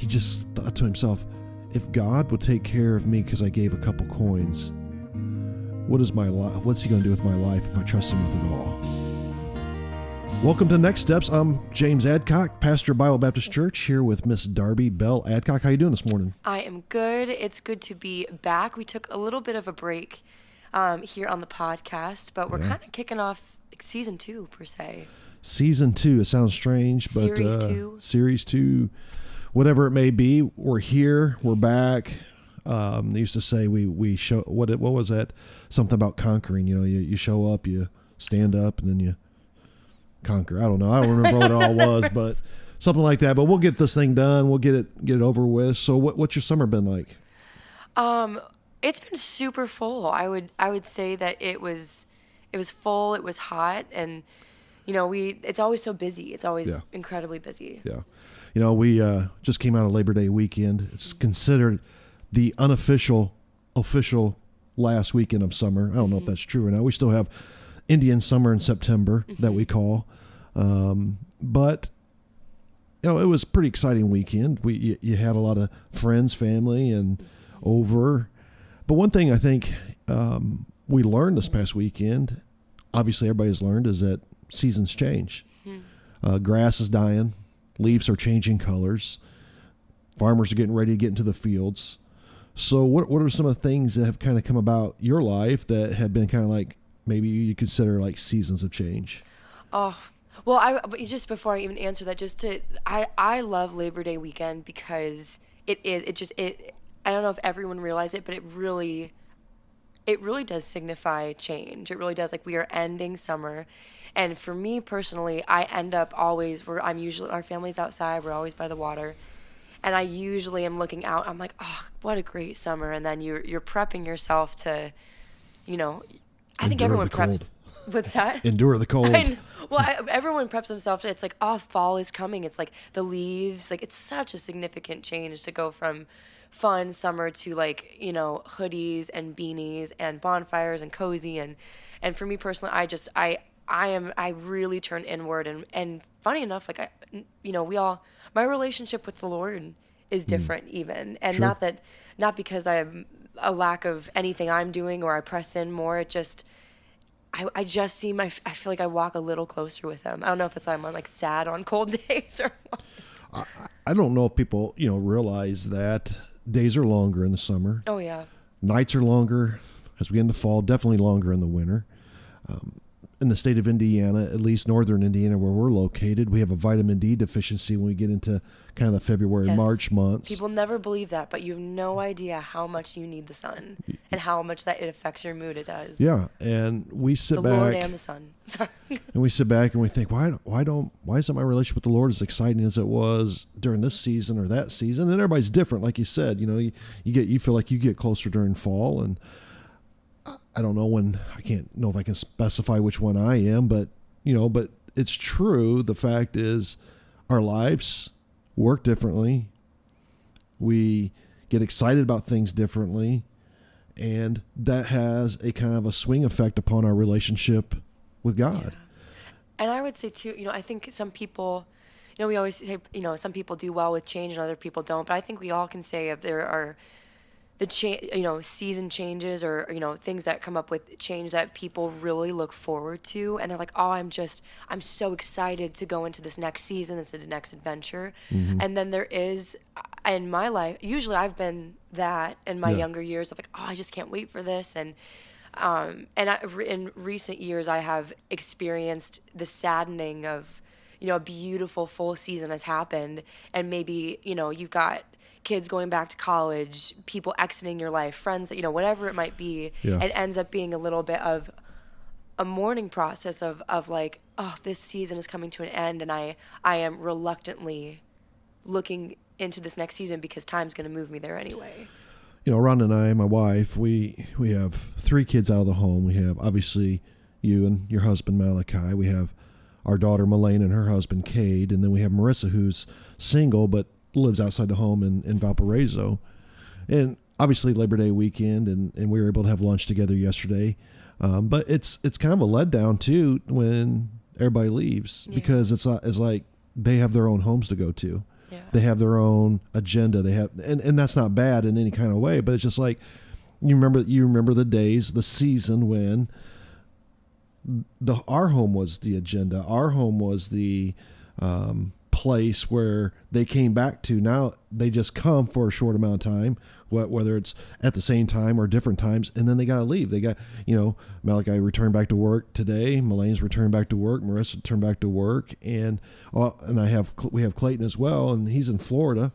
he just thought to himself, if God would take care of me because I gave a couple coins, what's he going to do with my life if I trust him with it all? Welcome to Next Steps. I'm James Adcock, pastor of Bible Baptist Church, here with Miss Darby Bell Adcock. How you doing this morning? I am good. It's good to be back. We took a little bit of a break here on the podcast, but we're kind of kicking off season 2 per se. Season 2. It sounds strange, but Series 2, whatever it may be. We're here. We're back. They used to say we show what was that? Something about conquering. You know, you show up, you stand up, and then you conquer. I don't know. I don't remember what it all was, but something like that. But we'll get this thing done. We'll get it over with. So what's your summer been like? It's been super full. I would say that it was full. It was hot, and you know it's always so busy. It's always incredibly busy. Yeah, you know we just came out of Labor Day weekend. It's considered the official last weekend of summer. I don't know if that's true or not. We still have Indian summer in September that we call, but you know it was a pretty exciting weekend. You had a lot of friends, family, and over. But one thing I think we learned this past weekend, obviously everybody's learned, is that seasons change. Grass is dying, leaves are changing colors, farmers are getting ready to get into the fields. So what are some of the things that have kind of come about your life that have been kind of like maybe you consider like seasons of change? Oh, well, but just before I even answer that, I love Labor Day weekend because I don't know if everyone realized it, but it really does signify change. It really does. Like, we are ending summer. And for me personally, I end up always our family's outside. We're always by the water. And I usually am looking out. I'm like, oh, what a great summer. And then you're prepping yourself to, you know, I think everyone preps. What's that? Endure the cold. Everyone preps themselves. It's like, oh, fall is coming. It's like the leaves. Like, it's such a significant change to go from fun summer to, like, you know, hoodies and beanies and bonfires and cozy. And for me personally, I really turn inward. And funny enough, like, my relationship with the Lord is different even. And sure. not because I have a lack of anything I'm doing or I press in more. It just, I just seem, I feel like I walk a little closer with him. I don't know if I'm like sad on cold days or what. I don't know if people, you know, realize that days are longer in the summer. Oh yeah. Nights are longer as we get into fall, definitely longer in the winter. In the state of Indiana, at least northern Indiana where we're located, we have a vitamin D deficiency when we get into kind of the February, March months. People never believe that, but you have no idea how much you need the sun and how much that it affects your mood. It does. Yeah, and we sit back. The Lord and the sun. Sorry. And we sit back and we think, why isn't my relationship with the Lord as exciting as it was during this season or that season? And everybody's different, like you said. You know, you feel like you get closer during fall, and I don't know I can't know if I can specify which one I am, but it's true. The fact is our lives work differently. We get excited about things differently, and that has a kind of a swing effect upon our relationship with God. Yeah. And I would say too, you know, I think some people, you know, we always say, you know, some people do well with change and other people don't, but I think we all can say if there are season changes or, you know, things that come up with change that people really look forward to. And they're like, oh, I'm so excited to go into this next season, this next adventure. Mm-hmm. And then there is, in my life, usually I've been that in my younger years of like, oh, I just can't wait for this. And in recent years, I have experienced the saddening of, you know, a beautiful full season has happened. And maybe, you know, you've got kids going back to college, people exiting your life, friends, you know, whatever it might be. Yeah. It ends up being a little bit of a mourning process of like, oh, this season is coming to an end, and I am reluctantly looking into this next season because time's going to move me there anyway. You know, Rhonda and I, my wife, we have 3 kids out of the home. We have obviously you and your husband Malachi. We have our daughter Malane and her husband Cade, and then we have Marissa, who's single but lives outside the home in Valparaiso. And obviously Labor Day weekend, and we were able to have lunch together yesterday. But it's kind of a letdown too when everybody leaves, because it's like they have their own homes to go to. Yeah. They have their own agenda. They have, and that's not bad in any kind of way, but it's just like, you remember the days, the season when our home was the agenda. Our home was the place where they came back to. Now they just come for a short amount of time, whether it's at the same time or different times, and then they got to leave. They got, Malachi returned back to work today. Melane's returned back to work. Marissa returned back to work, and we have Clayton as well, and he's in Florida,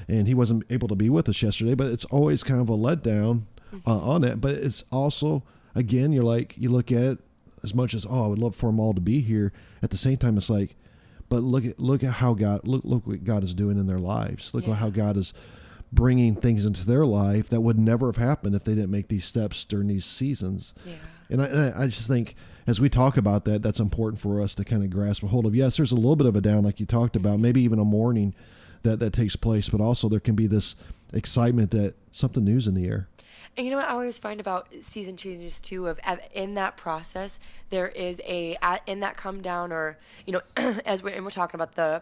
and he wasn't able to be with us yesterday. But it's always kind of a letdown on it. But it's also, again, you look at it as much as, I would love for them all to be here. At the same time, it's like, but look at how look what God is doing in their lives. Look at how God is bringing things into their life that would never have happened if they didn't make these steps during these seasons. Yeah. And I just think as we talk about that, that's important for us to kind of grasp a hold of. Yes, there's a little bit of a down, like you talked about, maybe even a mourning that takes place, but also there can be this excitement that something new's in the air. And I always find about season changes too, of in that process, there is in that come down, or, as we're talking about the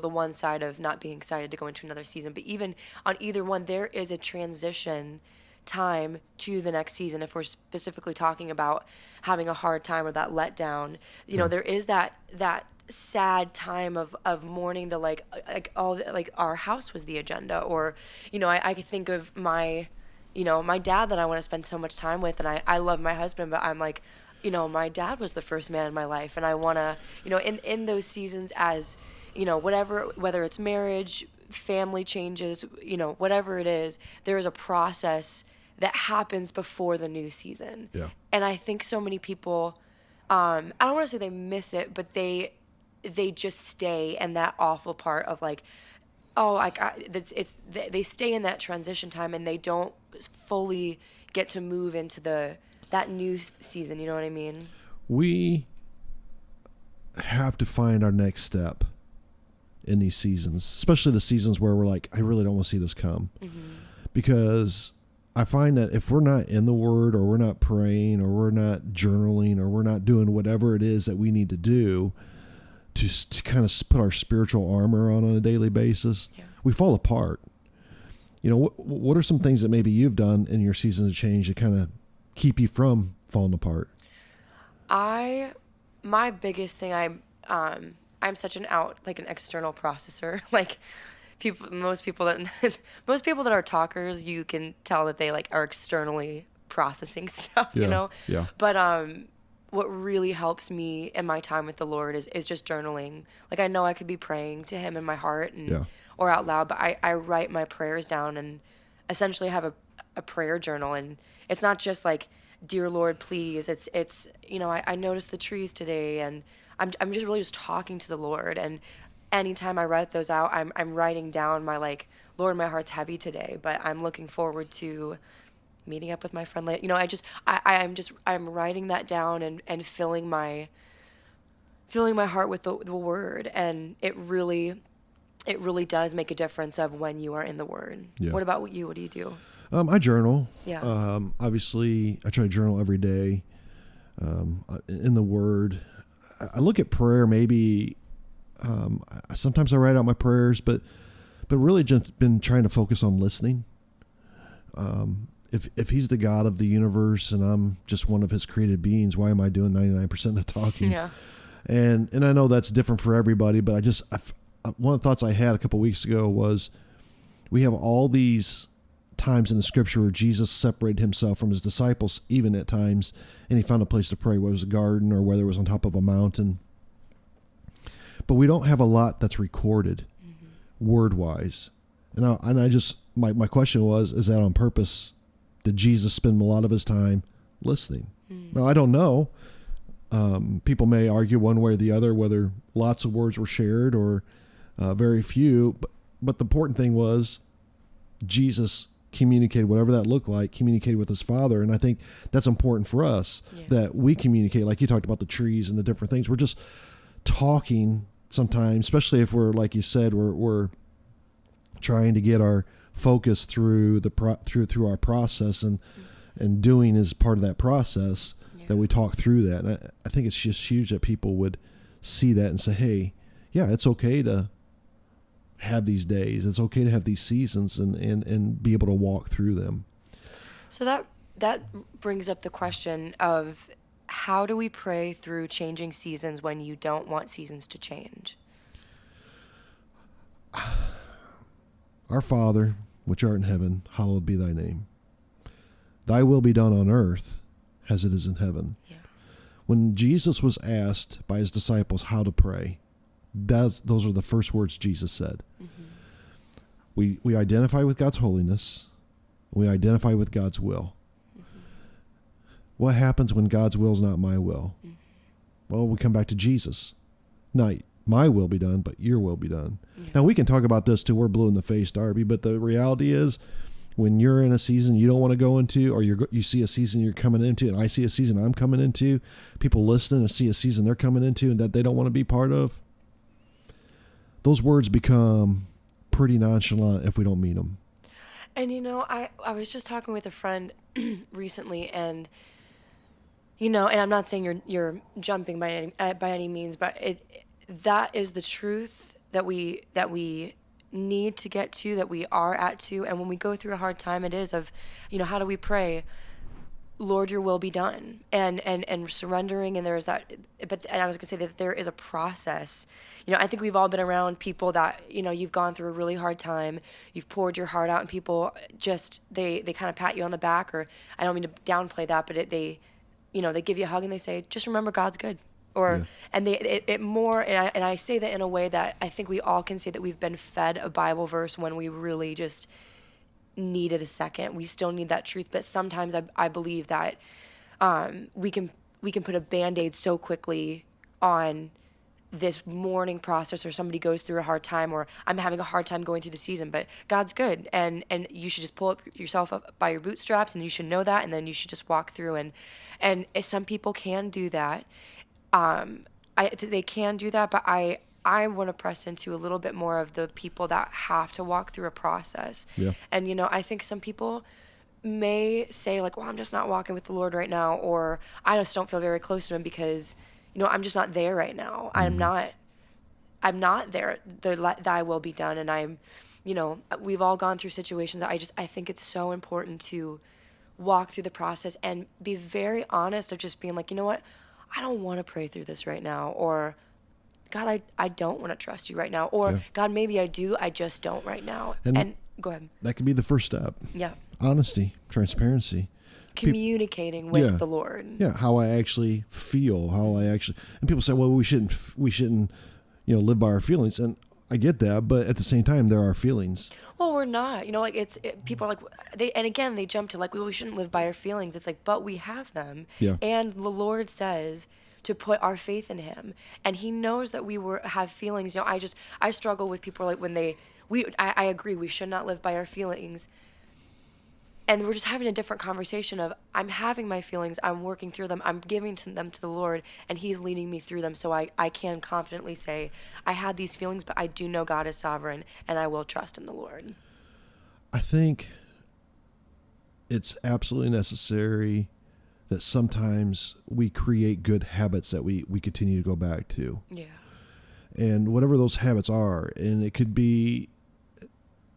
one side of not being excited to go into another season, but even on either one, there is a transition time to the next season. If we're specifically talking about having a hard time or that letdown, there is that sad time of mourning, the like our house was the agenda, or, I could think of my dad that I want to spend so much time with, and I love my husband, but I'm like, my dad was the first man in my life, and I want to, in those seasons, as, whether it's marriage, family changes, whatever it is, there is a process that happens before the new season. Yeah. And I think so many people, I don't want to say they miss it, but they just stay in that awful part of like, they stay in that transition time, and they don't fully get to move into that new season. You know what I mean? We have to find our next step in these seasons, especially the seasons where we're like, I really don't want to see this come. Mm-hmm. Because I find that if we're not in the Word, or we're not praying, or we're not journaling, or we're not doing whatever it is that we need to do to kind of put our spiritual armor on a daily basis, we fall apart. What are some things that maybe you've done in your seasons of change to kind of keep you from falling apart? My biggest thing, I'm such an external processor. Like most people that are talkers, you can tell that they are externally processing stuff, Yeah. But what really helps me in my time with the Lord is just journaling. Like, I know I could be praying to Him in my heart or out loud, but I write my prayers down and essentially have a prayer journal. And it's not just like, dear Lord, please. It's I noticed the trees today, and I'm just really just talking to the Lord. And anytime I write those out, I'm writing down my Lord, my heart's heavy today, but I'm looking forward to meeting up with my friend later. I'm writing that down and filling my heart with the Word, and it really does make a difference of when you are in the Word. Yeah. What about you? What do you do? I journal. Yeah. Obviously, I try to journal every day in the Word. I look at prayer maybe. Sometimes I write out my prayers, but really just been trying to focus on listening. If He's the God of the universe and I'm just one of His created beings, why am I doing 99% of the talking? Yeah. And I know that's different for everybody, but one of the thoughts I had a couple of weeks ago was, we have all these times in the Scripture where Jesus separated Himself from His disciples, even at times, and He found a place to pray, whether it was a garden or whether it was on top of a mountain. But we don't have a lot that's recorded, word-wise. And I just, my question was, is that on purpose? Did Jesus spend a lot of His time listening? Now, I don't know. People may argue one way or the other whether lots of words were shared or very few. But the important thing was Jesus communicated, whatever that looked like, communicated with His Father. And I think that's important for us, that we communicate. Like you talked about the trees and the different things. We're just talking sometimes, especially if we're, like you said, we're trying to get our focus through through our process, and doing is part of that process, that we talk through that. And I think it's just huge that people would see that and say, hey, yeah, it's okay to have these days. It's okay to have these seasons and be able to walk through them. So that brings up the question of, how do we pray through changing seasons when you don't want seasons to change? Our Father, which art in heaven, hallowed be thy name. Thy will be done on earth as it is in heaven. Yeah. When Jesus was asked by his disciples how to pray, those are the first words Jesus said. Mm-hmm. We identify with God's holiness. We identify with God's will. Mm-hmm. What happens when God's will is not my will? Mm-hmm. Well, we come back to Jesus. Not my will be done, but your will be done. Yeah. Now, we can talk about this till we're blue in the face, Darby, but the reality is, when you're in a season you don't want to go into, or you see a season you're coming into, and I see a season I'm coming into, people listening see a season they're coming into and that they don't want to be part of, those words become pretty nonchalant if we don't mean them. And, I was just talking with a friend recently, and, and I'm not saying you're jumping by any means, but that is the truth that we need to get to, that we are at to. And when we go through a hard time, it is of, how do we pray? Lord, your will be done, and surrendering. And there's that, and I was gonna say that there is a process. I think we've all been around people that, you've gone through a really hard time, you've poured your heart out, and people just, they kind of pat you on the back, or I don't mean to downplay that, but they give you a hug and they say, just remember God's good. Or, and I say that in a way that I think we all can say that we've been fed a Bible verse when we really just needed a second. We still need that truth, but sometimes I believe that we can put a Band-Aid so quickly on this mourning process, or somebody goes through a hard time, or I'm having a hard time going through the season, but God's good, and you should just pull yourself up by your bootstraps, and you should know that, and then you should just walk through. And some people can do that. They can do that, but I want to press into a little bit more of the people that have to walk through a process. Yeah. And, I think some people may say, like, well, I'm just not walking with the Lord right now, or I just don't feel very close to him because, I'm just not there right now. Mm-hmm. I'm not there. Thy will be done. And I'm, we've all gone through situations that I think it's so important to walk through the process and be very honest of just being like, you know what? I don't want to pray through this right now, or God, I don't want to trust you right now, or God, maybe I do, I just don't right now. And go ahead. That could be the first step. Yeah. Honesty, transparency. Communicating with the Lord. Yeah, how I actually feel, and people say, well, we shouldn't, live by our feelings. And I get that, but at the same time, there are feelings. Well, we're not, people are like, they jump to like, well, we shouldn't live by our feelings. It's like, but we have them. Yeah. And the Lord says to put our faith in him. And he knows that we have feelings. I struggle with people like when I agree, we should not live by our feelings. And we're just having a different conversation of, I'm having my feelings, I'm working through them, I'm giving them to the Lord, and he's leading me through them, so I can confidently say, I had these feelings, but I do know God is sovereign, and I will trust in the Lord. I think it's absolutely necessary that sometimes we create good habits that we continue to go back to. Yeah. And whatever those habits are, and it could be,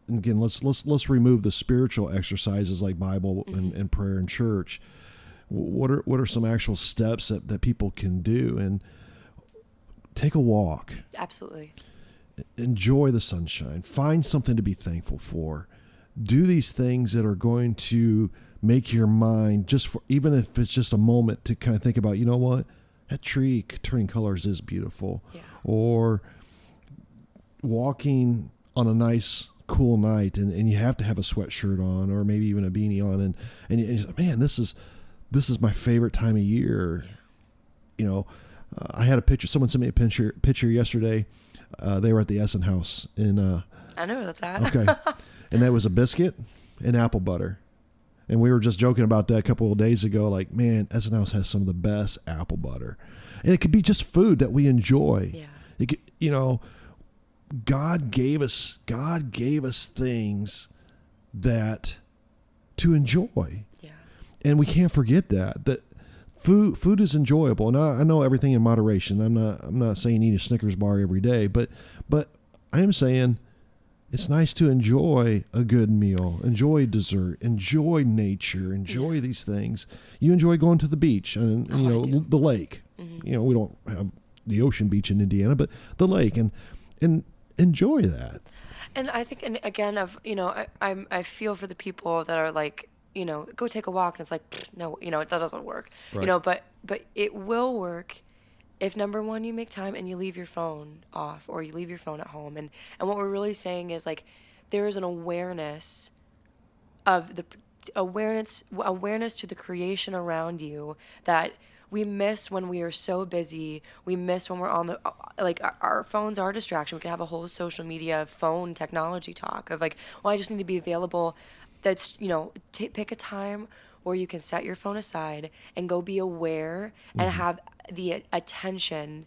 and again, let's remove the spiritual exercises like Bible and prayer and church. What are some actual steps that people can do? And take a walk. Absolutely. Enjoy the sunshine. Find something to be thankful for. Do these things that are going to make your mind, even if it's just a moment, to kind of think about, you know what, that tree turning colors is beautiful. Yeah. Or walking on a nice cool night and you have to have a sweatshirt on, or maybe even a beanie on, and you're like, man, this is my favorite time of year. Yeah. I had a picture. Someone sent me a picture yesterday. They were at the Essen House in. I know that's that. Okay, and that was a biscuit and apple butter, and we were just joking about that a couple of days ago. Like, man, Essen House has some of the best apple butter, and it could be just food that we enjoy. Yeah. It could, God gave us things that to enjoy. Yeah. And we can't forget that food is enjoyable. And I know everything in moderation. I'm not saying eat a Snickers bar every day, but I am saying it's nice to enjoy a good meal, enjoy dessert, enjoy nature, enjoy these things. You enjoy going to the beach and you know, the lake. You know, we don't have the ocean beach in Indiana, but the lake, and enjoy that. And I think, and again, I feel for the people that are like, go take a walk, and it's like, no, that doesn't work. Right. But it will work if, number one, you make time and you leave your phone off, or you leave your phone at home. And what we're really saying is, like, there is an awareness of the awareness to the creation around you that we miss when we are so busy. We miss when we're on the, like, our phones are a distraction. We could have a whole social media phone technology talk of, like, well, I just need to be available. That's, pick a time where you can set your phone aside and go be aware and have the attention.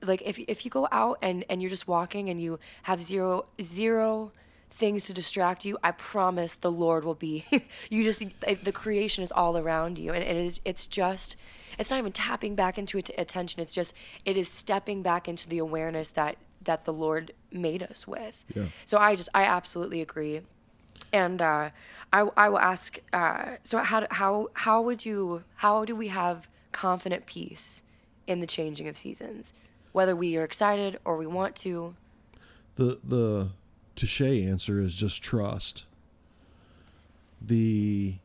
Like, if you go out and you're just walking and you have zero things to distract you, I promise the Lord will be, the creation is all around you. And it's not even tapping back into attention. It is stepping back into the awareness that the Lord made us with. Yeah. So I absolutely agree. And I will ask, so how do we have confident peace in the changing of seasons, whether we are excited or we want to? The touche answer is just trust. The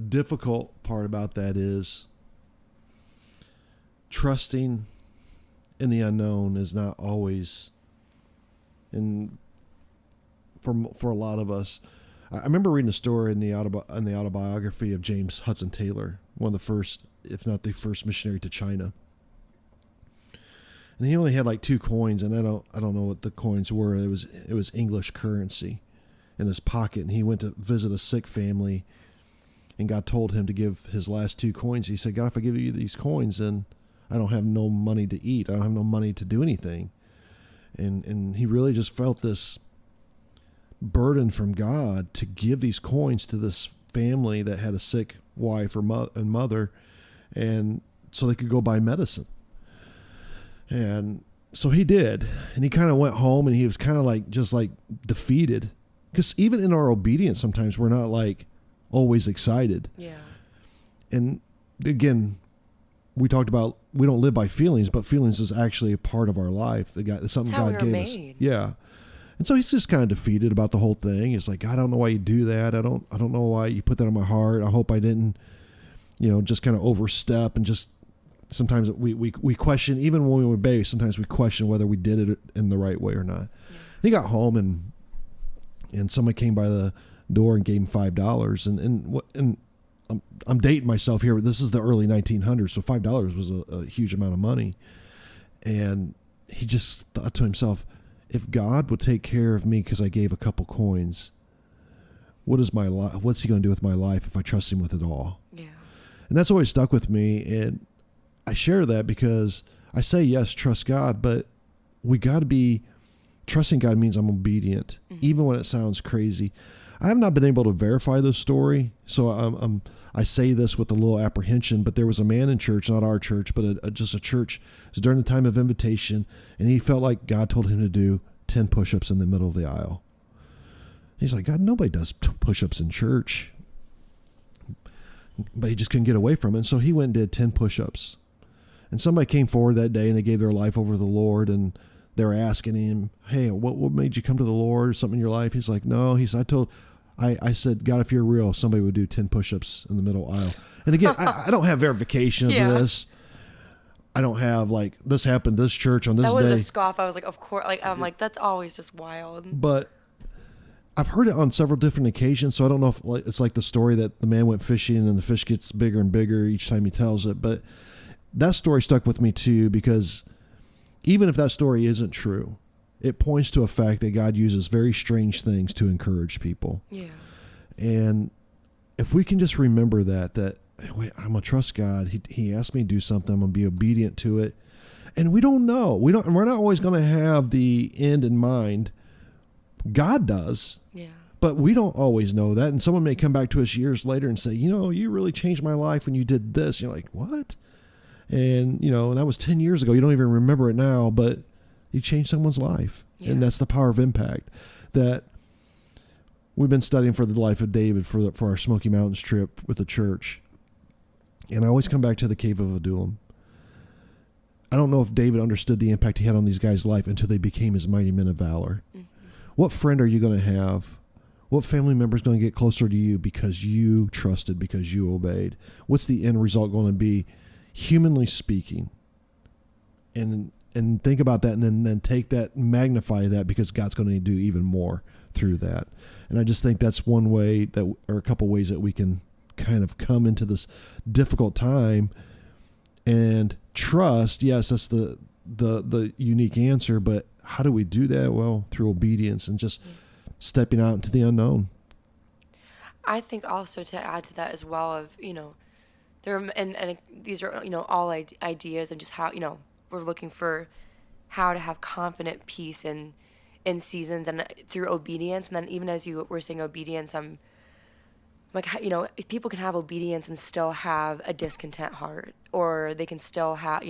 difficult part about that is trusting in the unknown is not always, and for a lot of us. I remember reading a story in the autobiography of James Hudson Taylor, one of the first, if not the first, missionary to China. And he only had like 2 coins, and I don't know what the coins were. It was English currency in his pocket, and he went to visit a sick family, and God told him to give his last 2 coins. He said, God, if I give you these coins, then I don't have no money to eat. I don't have no money to do anything. And he really just felt this burden from God to give these coins to this family that had a sick wife and mother, and so they could go buy medicine. And so he did, and he kind of went home, and he was kind of like just like defeated, because even in our obedience, sometimes we're not like always excited. Yeah. And again, we talked about we don't live by feelings, but feelings is actually a part of our life. It's something God gave us. Yeah. And so he's just kind of defeated about the whole thing. It's like, I don't know why you do that. I don't know why you put that on my heart. I hope I didn't, just kind of overstep, and just sometimes we question, even when we obey, sometimes we question whether we did it in the right way or not. Yeah. He got home, and somebody came by the door and gave him $5. And I'm dating myself here, but this is the early 1900s, so $5 was a huge amount of money. And he just thought to himself, if God would take care of me because I gave a couple coins, what's he going to do with my life if I trust him with it all? Yeah. And that's always stuck with me. And I share that because I say, yes, trust God, but we got to be, trusting God means I'm obedient, even when it sounds crazy. I have not been able to verify this story, so I say this with a little apprehension, but there was a man in church, not our church, but just a church. It was during the time of invitation, and he felt like God told him to do 10 push-ups in the middle of the aisle. He's like, God, nobody does push-ups in church. But he just couldn't get away from it, and so he went and did 10 push-ups. And somebody came forward that day, and they gave their life over to the Lord, and they were asking him, hey, what made you come to the Lord? Something in your life? He's like, no. He said, I said, God, if you're real, somebody would do 10 push-ups in the middle aisle. And again, I don't have verification of this. I don't have like, this happened, this church on this day. That was a scoff. I was like, of course. Like, I'm like, that's always just wild. But I've heard it on several different occasions, so I don't know if it's like the story that the man went fishing and the fish gets bigger and bigger each time he tells it. But that story stuck with me too, because even if that story isn't true, it points to a fact that God uses very strange things to encourage people. Yeah. And if we can just remember that wait, I'm going to trust God. He asked me to do something. I'm going to be obedient to it. And we don't know. We're not always going to have the end in mind. God does. Yeah. But we don't always know that. And someone may come back to us years later and say, you really changed my life when you did this. You're like, what? And, that was 10 years ago. You don't even remember it now. But you change someone's life. Yeah. And that's the power of impact that we've been studying for the life of David for our Smoky Mountains trip with the church. And I always come back to the cave of Adullam. I don't know if David understood the impact he had on these guys' life until they became his mighty men of valor. Mm-hmm. What friend are you going to have? What family member is going to get closer to you because you trusted, because you obeyed? What's the end result going to be, humanly speaking? And think about that, and then take that, magnify that, because God's going to do even more through that. And I just think that's one way that, or a couple ways that we can kind of come into this difficult time and trust. Yes, that's the unique answer, but how do we do that? Well, through obedience and just stepping out into the unknown. I think also to add to that as well of, there and these are, all ideas and just how, we're looking for how to have confident peace in seasons and through obedience. And then even as you were saying obedience, I'm like, if people can have obedience and still have a discontent heart, or they can still have,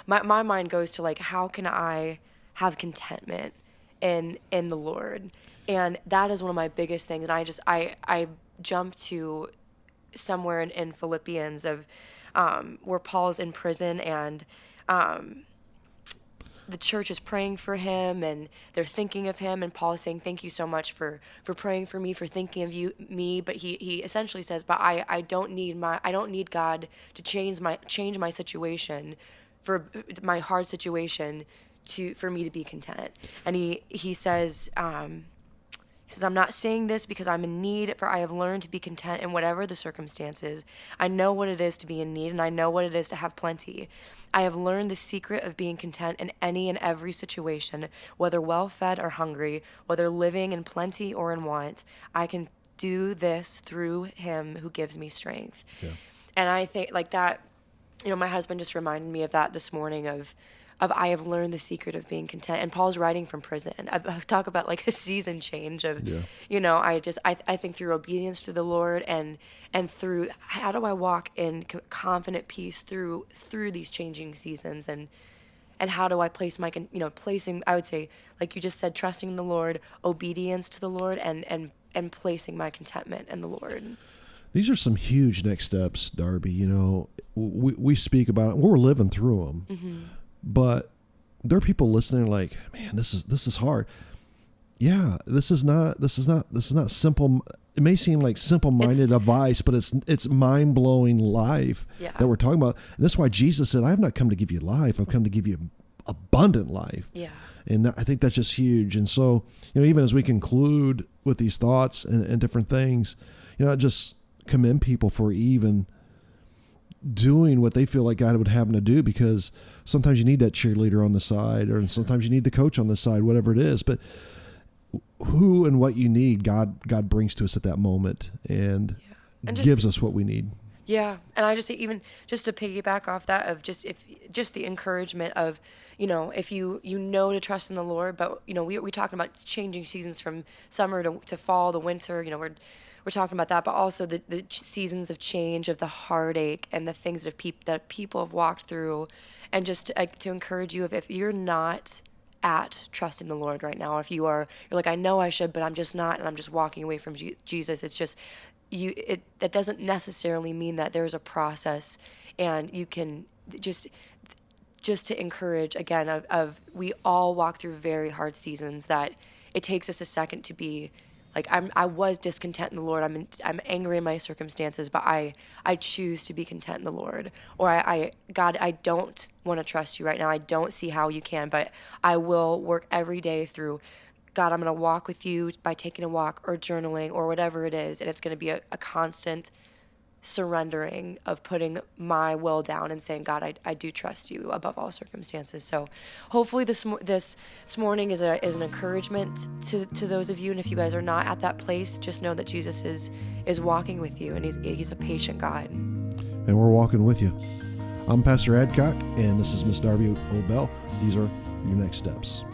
my mind goes to like, how can I have contentment in the Lord? And that is one of my biggest things. And I jumped to somewhere in Philippians of where Paul's in prison, and the church is praying for him and they're thinking of him, and Paul is saying, thank you so much for praying for me, for thinking of me. But he essentially says, but I don't need God to change my situation, for my hard situation, for me to be content. And he says, I'm not saying this because I'm in need, for I have learned to be content in whatever the circumstances. I know what it is to be in need, and I know what it is to have plenty. I have learned the secret of being content in any and every situation, whether well-fed or hungry, whether living in plenty or in want. I can do this through him who gives me strength. Yeah. And I think like that, my husband just reminded me of that this morning of I have learned the secret of being content. And Paul's writing from prison. I talk about like a season change of, I think through obedience to the Lord and through how do I walk in confident peace through these changing seasons, and how do I place placing, I would say, like you just said, trusting the Lord, obedience to the Lord, and placing my contentment in the Lord. These are some huge next steps, Darby. We speak about it. We're living through them. Mm-hmm. But there are people listening like, man, this is hard. Yeah, this is not simple. It may seem like simple-minded advice, but it's mind-blowing life that we're talking about. And that's why Jesus said, I have not come to give you life. I've come to give you abundant life. Yeah. And I think that's just huge. And so, even as we conclude with these thoughts and different things, I just commend people for even doing what they feel like God would have them to do, because sometimes you need that cheerleader on the side, or sometimes you need the coach on the side, whatever it is. But who and what you need, God brings to us at that moment and gives us what we need. Yeah. And I just say, even just to piggyback off that of just the encouragement of, if you to trust in the Lord, but we talking about changing seasons from summer to fall to winter, we're talking about that, but also the seasons of change, of the heartache and the things that people have walked through. And just to encourage you, if you're not at trusting the Lord right now, if you're like, I know I should, but I'm just not, and I'm just walking away from Jesus, it's just, that doesn't necessarily mean that there's a process, and you can just to encourage again of we all walk through very hard seasons, that it takes us a second to be like, I was discontent in the Lord. I'm angry in my circumstances, but I choose to be content in the Lord. Or God, I don't want to trust you right now. I don't see how you can, but I will work every day through, God, I'm going to walk with you by taking a walk or journaling or whatever it is. And it's going to be a constant surrendering of putting my will down and saying, God, I do trust you above all circumstances. So hopefully this morning is an encouragement to those of you. And if you guys are not at that place, just know that Jesus is walking with you, and he's a patient God. And we're walking with you. I'm Pastor Adcock, and this is Miss Darby Obell. These are your next steps.